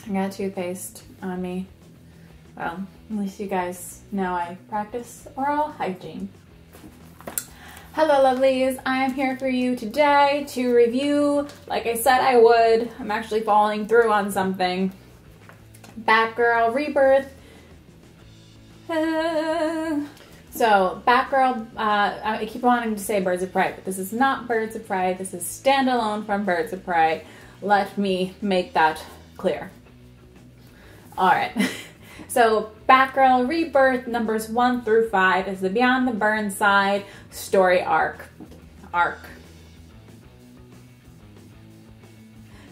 I got toothpaste on me. Well, at least you guys know I practice oral hygiene. Hello lovelies, I am here for you today to review, like I said I would, I'm actually following through on something, Batgirl Rebirth. So, Batgirl, I keep wanting to say Birds of Prey, but this is not Birds of Prey, this is standalone from Birds of Prey. Let me make that clear. Alright, so Batgirl Rebirth numbers 1 through 5 is the Beyond the Burnside story arc.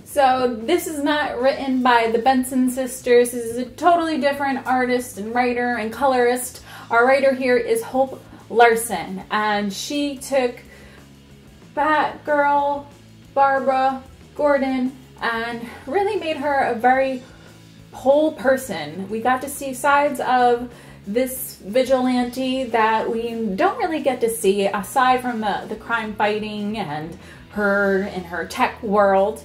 So this is not written by the Benson sisters. This is a totally different artist and writer and colorist. Our writer here is Hope Larson, and she took Batgirl, Barbara Gordon, and really made her a very whole person. We got to see sides of this vigilante that we don't really get to see aside from the crime fighting and her in her tech world.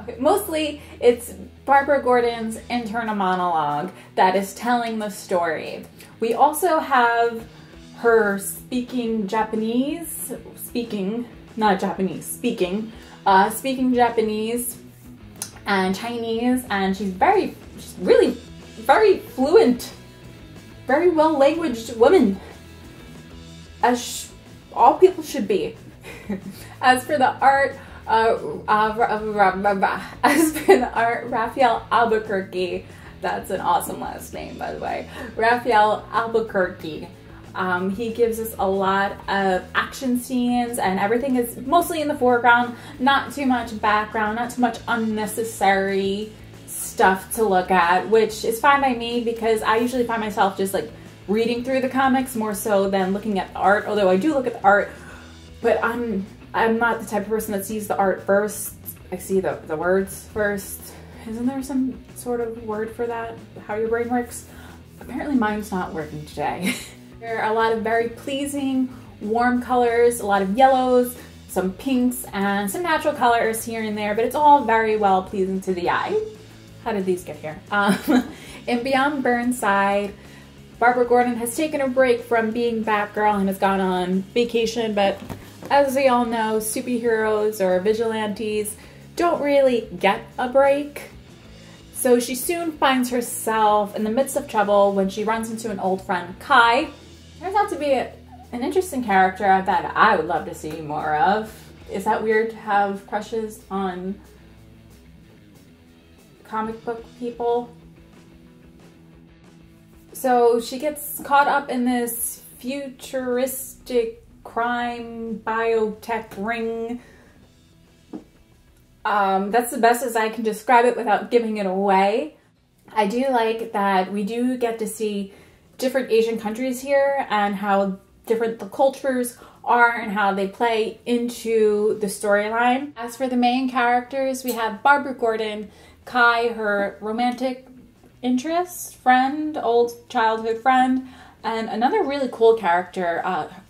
Okay, mostly it's Barbara Gordon's internal monologue that is telling the story. We also have her speaking Japanese and Chinese, and she's really very fluent, very well languaged woman, as all people should be. As for the art, Rafael Albuquerque, that's an awesome last name by the way, Rafael Albuquerque. He gives us a lot of action scenes and everything is mostly in the foreground, not too much background, not too much unnecessary stuff to look at, which is fine by me because I usually find myself just like reading through the comics more so than looking at the art, although I do look at the art, but I'm not the type of person that sees the art first. I see the words first. Isn't there some sort of word for that? How your brain works? Apparently mine's not working today. There are a lot of very pleasing, warm colors, a lot of yellows, some pinks, and some natural colors here and there, but it's all very well pleasing to the eye. How did these get here? In Beyond Burnside, Barbara Gordon has taken a break from being Batgirl and has gone on vacation, but as we all know, superheroes or vigilantes don't really get a break. So she soon finds herself in the midst of trouble when she runs into an old friend, Kai. Turns out to be an interesting character that I would love to see more of. Is that weird to have crushes on comic book people? So she gets caught up in this futuristic crime biotech ring. That's the best as I can describe it without giving it away. I do like that we do get to see different Asian countries here and how different the cultures are and how they play into the storyline. As for the main characters, we have Barbara Gordon, Kai, her romantic interest, friend, old childhood friend, and another really cool character,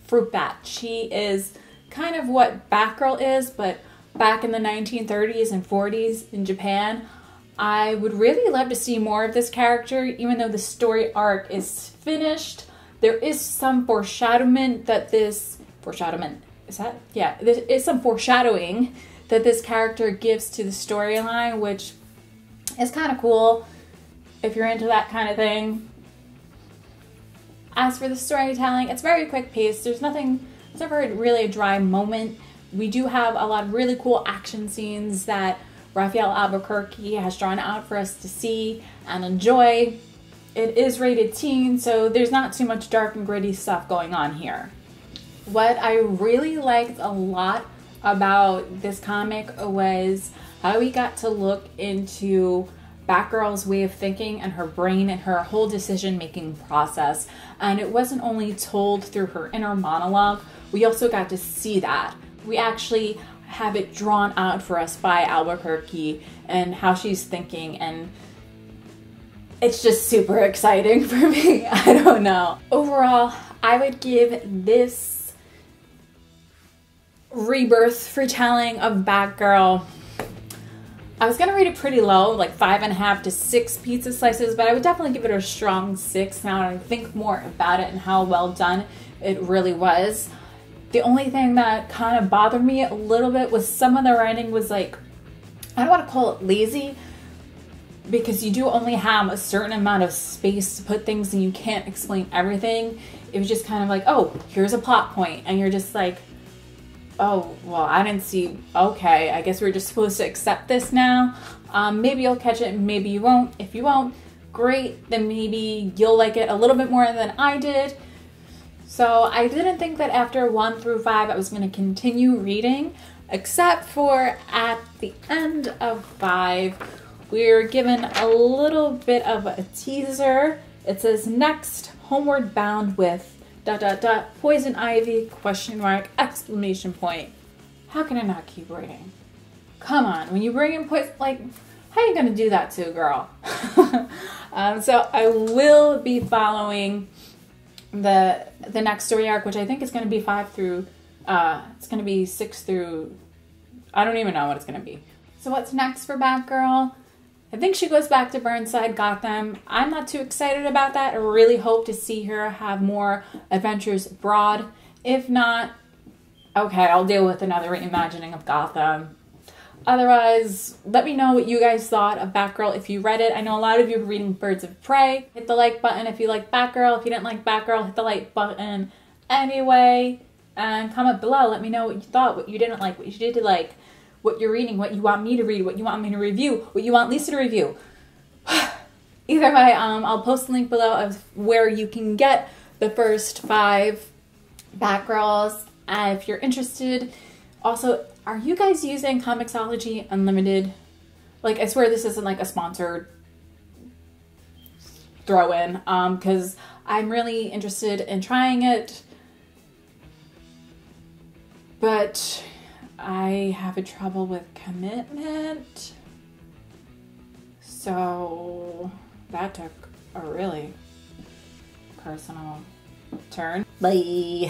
Fruit Bat. She is kind of what Batgirl is, but back in the 1930s and 40s in Japan. I would really love to see more of this character, even though the story arc is finished. There is some foreshadowing that this character gives to the storyline, which is kind of cool if you're into that kind of thing. As for the storytelling, it's very quick paced. There's never really a dry moment. We do have a lot of really cool action scenes that Rafael Albuquerque has drawn out for us to see and enjoy. It is rated teen, so there's not too much dark and gritty stuff going on here. What I really liked a lot about this comic was how we got to look into Batgirl's way of thinking and her brain and her whole decision-making process. And it wasn't only told through her inner monologue, we also got to see that. We actually have it drawn out for us by Albuquerque and how she's thinking, and it's just super exciting for me. I don't know. Overall, I would give this rebirth retelling of Batgirl I was gonna rate it pretty low, like 5.5 to 6 pizza slices, but I would definitely give it a strong 6 now that I think more about it and how well done it really was. The only thing that kind of bothered me a little bit was some of the writing was like, I don't want to call it lazy, because you do only have a certain amount of space to put things and you can't explain everything. It was just kind of like, oh, here's a plot point, and you're just like, oh, well, I didn't see, okay, I guess we're just supposed to accept this now. Maybe you'll catch it, maybe you won't. If you won't, great, then maybe you'll like it a little bit more than I did. So I didn't think that after 1 through 5 I was going to continue reading, except for at the end of 5, we're given a little bit of a teaser. It says, next, homeward bound with ... poison ivy, ? Exclamation point. How can I not keep reading? Come on, when you bring in poison, like, how are you gonna do that to a girl? So I will be following the next story arc, which I think is gonna be 5 through, it's gonna be 6 through, I don't even know what it's gonna be. So what's next for Batgirl? I think she goes back to Burnside, Gotham. I'm not too excited about that. I really hope to see her have more adventures abroad. If not, okay, I'll deal with another reimagining of Gotham. Otherwise, let me know what you guys thought of Batgirl if you read it. I know a lot of you are reading Birds of Prey. Hit the like button if you like Batgirl. If you didn't like Batgirl, hit the like button anyway. And comment below. Let me know what you thought, what you didn't like, what you did like, what you're reading, what you want me to read, what you want me to review, what you want Lisa to review. Either way, I'll post a link below of where you can get the first 5 Batgirls. If you're interested, also, are you guys using Comixology Unlimited? Like, I swear this isn't like a sponsored throw-in, because I'm really interested in trying it, but I have a trouble with commitment, so that took a really personal turn. Bye.